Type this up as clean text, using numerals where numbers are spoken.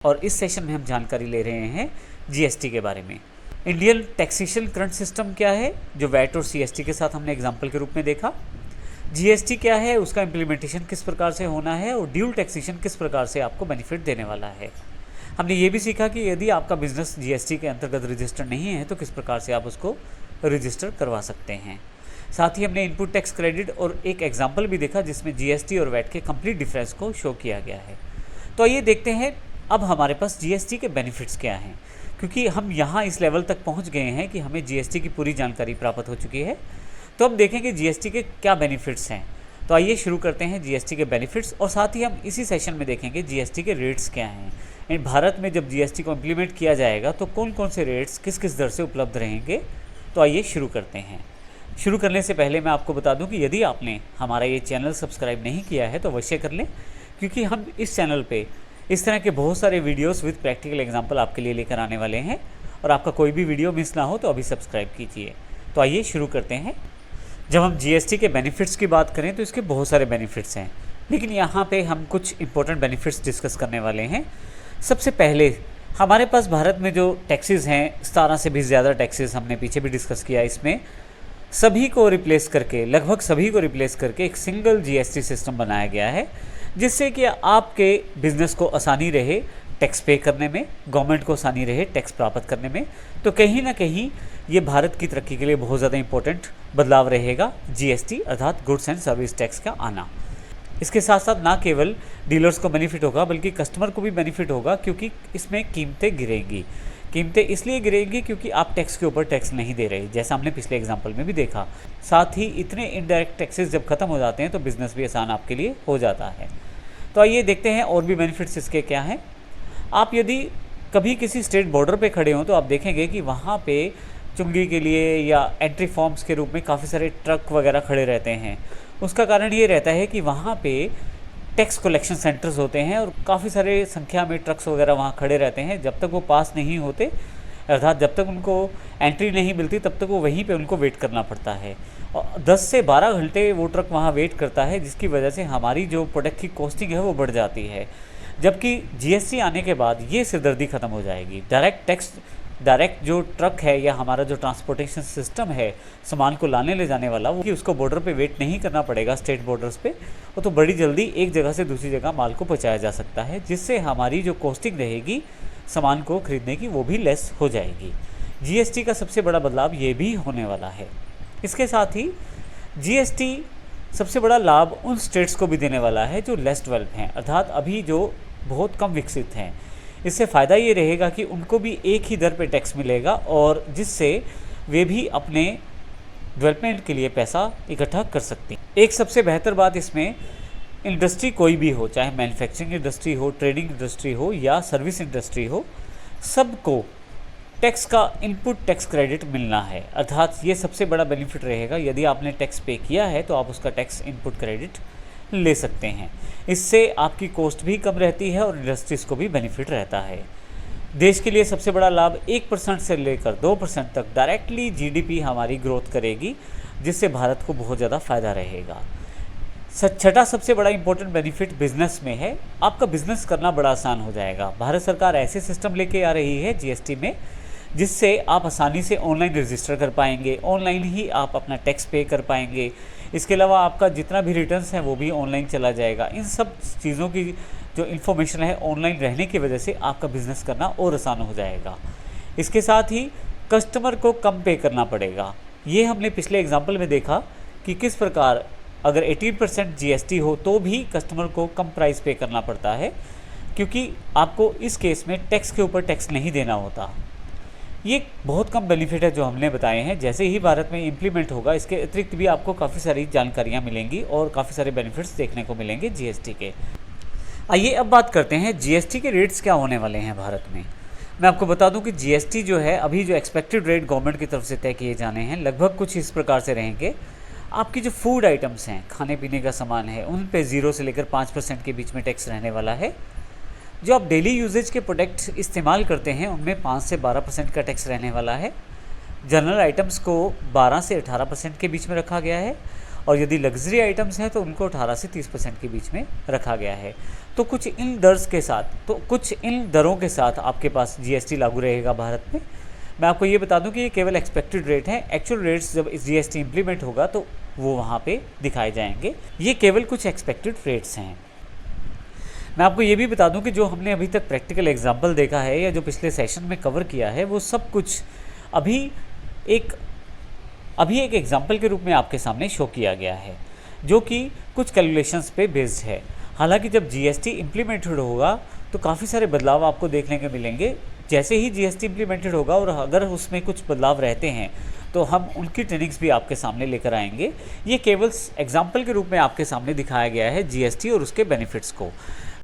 और इस सेशन में हम जानकारी ले रहे हैं जीएसटी के बारे में। इंडियन टैक्सेशन करंट सिस्टम क्या है, जो वैट और सीएसटी के साथ हमने एग्जाम्पल के रूप में देखा। जीएसटी क्या है, उसका इम्प्लीमेंटेशन किस प्रकार से होना है और ड्यूल टैक्सेशन किस प्रकार से आपको बेनिफिट देने वाला है। हमने ये भी सीखा कि यदि आपका बिजनेस जीएसटी के अंतर्गत रजिस्टर नहीं है तो किस प्रकार से आप उसको रजिस्टर करवा सकते हैं। साथ ही हमने इनपुट टैक्स क्रेडिट और एक एग्जाम्पल भी देखा जिसमें जीएसटी और वैट के कंप्लीट डिफरेंस को शो किया गया है। तो आइए देखते हैं अब हमारे पास जीएसटी के बेनिफिट्स क्या हैं, क्योंकि हम यहाँ इस लेवल तक पहुँच गए हैं कि हमें जीएसटी की पूरी जानकारी प्राप्त हो चुकी है। तो अब देखेंगे जीएसटी के क्या बेनिफिट्स हैं। तो आइए शुरू करते हैं जीएसटी के बेनिफिट्स, और साथ ही हम इसी सेशन में देखेंगे जीएसटी के रेट्स क्या हैं। भारत में जब जीएसटी को इम्प्लीमेंट किया जाएगा तो कौन कौन से रेट्स किस किस दर से उपलब्ध रहेंगे। तो आइए शुरू करते हैं। शुरू करने से पहले मैं आपको बता दूं कि यदि आपने हमारा ये चैनल सब्सक्राइब नहीं किया है तो अवश्य कर लें, क्योंकि हम इस चैनल पे इस तरह के बहुत सारे वीडियोस विद प्रैक्टिकल एग्जांपल आपके लिए लेकर आने वाले हैं, और आपका कोई भी वीडियो मिस ना हो तो अभी सब्सक्राइब कीजिए। तो आइए शुरू करते हैं। जब हम जीएसटी के बेनिफिट्स की बात करें तो इसके बहुत सारे बेनिफिट्स हैं, लेकिन यहाँ पे हम कुछ इंपॉर्टेंट बेनिफिट्स डिस्कस करने वाले हैं। सबसे पहले हमारे पास भारत में जो टैक्सेस हैं, 17 से भी ज़्यादा टैक्सेस हमने पीछे भी डिस्कस किया, इसमें सभी को रिप्लेस करके, लगभग सभी को रिप्लेस करके एक सिंगल जीएसटी सिस्टम बनाया गया है, जिससे कि आपके बिज़नेस को आसानी रहे टैक्स पे करने में, गवर्नमेंट को आसानी रहे टैक्स प्राप्त करने में। तो कहीं ना कहीं ये भारत की तरक्की के लिए बहुत ज़्यादा इंपॉर्टेंट बदलाव रहेगा जीएसटी अर्थात गुड्स एंड सर्विस टैक्स का आना। इसके साथ साथ ना केवल डीलर्स को बेनिफिट होगा बल्कि कस्टमर को भी बेनिफिट होगा, क्योंकि इसमें कीमतें गिरेंगी। कीमतें इसलिए गिरेंगी क्योंकि आप टैक्स के ऊपर टैक्स नहीं दे रहे, जैसा हमने पिछले एग्जाम्पल में भी देखा। साथ ही इतने इनडायरेक्ट टैक्सेस जब खत्म हो जाते हैं तो बिज़नेस भी आसान आपके लिए हो जाता है। तो आइए देखते हैं और भी बेनिफिट्स इसके क्या हैं। आप यदि कभी किसी स्टेट बॉर्डर पे खड़े हों तो आप देखेंगे कि वहाँ पे चुंगी के लिए या एंट्री फॉर्म्स के रूप में काफ़ी सारे ट्रक वगैरह खड़े रहते हैं। उसका कारण ये रहता है कि वहाँ पे टैक्स कलेक्शन सेंटर्स होते हैं और काफ़ी सारे संख्या में ट्रक्स वगैरह वहाँ खड़े रहते हैं। जब तक वो पास नहीं होते, अर्थात जब तक उनको एंट्री नहीं मिलती, तब तक वो वहीं पे उनको वेट करना पड़ता है, और 10 से 12 घंटे वो ट्रक वहाँ वेट करता है, जिसकी वजह से हमारी जो प्रोडक्ट की कॉस्टिंग है वो बढ़ जाती है। जबकि जीएसटी आने के बाद ये सिरदर्दी ख़त्म हो जाएगी। डायरेक्ट जो ट्रक है या हमारा जो ट्रांसपोर्टेशन सिस्टम है सामान को लाने ले जाने वाला, वो कि उसको बॉर्डर पे वेट नहीं करना पड़ेगा स्टेट बॉर्डर्स पे, वो तो बड़ी जल्दी एक जगह से दूसरी जगह माल को पहुंचाया जा सकता है, जिससे हमारी जो कॉस्टिंग रहेगी सामान को खरीदने की वो भी लेस हो जाएगी। जीएसटी का सबसे बड़ा बदलाव ये भी होने वाला है। इसके साथ ही जीएसटी सबसे बड़ा लाभ उन स्टेट्स को भी देने वाला है जो लेस डेवलप हैं, अर्थात अभी जो बहुत कम विकसित हैं। इससे फ़ायदा ये रहेगा कि उनको भी एक ही दर पे टैक्स मिलेगा, और जिससे वे भी अपने डेवलपमेंट के लिए पैसा इकट्ठा कर सकती हैं। एक सबसे बेहतर बात इसमें, इंडस्ट्री कोई भी हो, चाहे मैन्युफैक्चरिंग इंडस्ट्री हो, ट्रेडिंग इंडस्ट्री हो या सर्विस इंडस्ट्री हो, सबको टैक्स का इनपुट टैक्स क्रेडिट मिलना है। अर्थात ये सबसे बड़ा बेनिफिट रहेगा। यदि आपने टैक्स पे किया है तो आप उसका टैक्स इनपुट क्रेडिट ले सकते हैं। इससे आपकी कॉस्ट भी कम रहती है और इंडस्ट्रीज़ को भी बेनिफिट रहता है। देश के लिए सबसे बड़ा लाभ 1% से लेकर 2% तक डायरेक्टली जीडीपी हमारी ग्रोथ करेगी, जिससे भारत को बहुत ज़्यादा फ़ायदा रहेगा। छठा सबसे बड़ा इंपॉर्टेंट बेनिफिट बिजनेस में है। आपका बिजनेस करना बड़ा आसान हो जाएगा। भारत सरकार ऐसे सिस्टम लेके आ रही है जीएसटी में, जिससे आप आसानी से ऑनलाइन रजिस्टर कर पाएंगे, ऑनलाइन ही आप अपना टैक्स पे कर पाएंगे। इसके अलावा आपका जितना भी रिटर्न्स है वो भी ऑनलाइन चला जाएगा। इन सब चीज़ों की जो इन्फॉर्मेशन है ऑनलाइन रहने की वजह से आपका बिज़नेस करना और आसान हो जाएगा। इसके साथ ही कस्टमर को कम पे करना पड़ेगा। ये हमने पिछले एग्जाम्पल में देखा कि किस प्रकार अगर 18% जीएसटी हो तो भी कस्टमर को कम प्राइस पे करना पड़ता है, क्योंकि आपको इस केस में टैक्स के ऊपर टैक्स नहीं देना होता। ये बहुत कम बेनिफिट है जो हमने बताए हैं। जैसे ही भारत में इम्प्लीमेंट होगा, इसके अतिरिक्त भी आपको काफ़ी सारी जानकारियाँ मिलेंगी और काफ़ी सारे बेनिफिट्स देखने को मिलेंगे जीएसटी के। आइए अब बात करते हैं जीएसटी के रेट्स क्या होने वाले हैं भारत में। मैं आपको बता दूं कि जीएसटी जो है, अभी जो एक्सपेक्टेड रेट गवर्नमेंट की तरफ से तय किए जाने हैं, लगभग कुछ इस प्रकार से रहेंगे। आपकी जो फूड आइटम्स हैं, खाने पीने का सामान है, उन पे 0 से लेकर 5% के बीच में टैक्स रहने वाला है। जो आप डेली यूजेज के प्रोडक्ट इस्तेमाल करते हैं उनमें 5 से 12% का टैक्स रहने वाला है। जनरल आइटम्स को 12 से 18% के बीच में रखा गया है, और यदि लग्जरी आइटम्स हैं तो उनको 18 से 30% के बीच में रखा गया है। तो कुछ इन दरों के साथ आपके पास जीएसटी लागू रहेगा भारत में। मैं आपको ये बता दूं कि ये केवल एक्सपेक्टेड रेट है, एक्चुअल रेट्स जब जीएसटी इंप्लीमेंट होगा तो वो वहाँ पे दिखाए जाएंगे। ये केवल कुछ एक्सपेक्टेड रेट्स हैं। मैं आपको ये भी बता दूं कि जो हमने अभी तक प्रैक्टिकल एग्जाम्पल देखा है या जो पिछले सेशन में कवर किया है, वो सब कुछ अभी एक एग्जाम्पल के रूप में आपके सामने शो किया गया है, जो कि कुछ कैलकुलेशंस पे बेस्ड है। हालांकि जब जीएसटी इम्प्लीमेंटेड होगा तो काफ़ी सारे बदलाव आपको देखने को मिलेंगे। जैसे ही जीएसटी इम्प्लीमेंटेड होगा और अगर उसमें कुछ बदलाव रहते हैं तो हम उनकी ट्रेनिंग्स भी आपके सामने लेकर आएंगे। ये केवल एग्जाम्पल के रूप में आपके सामने दिखाया गया है जीएसटी और उसके बेनिफिट्स को।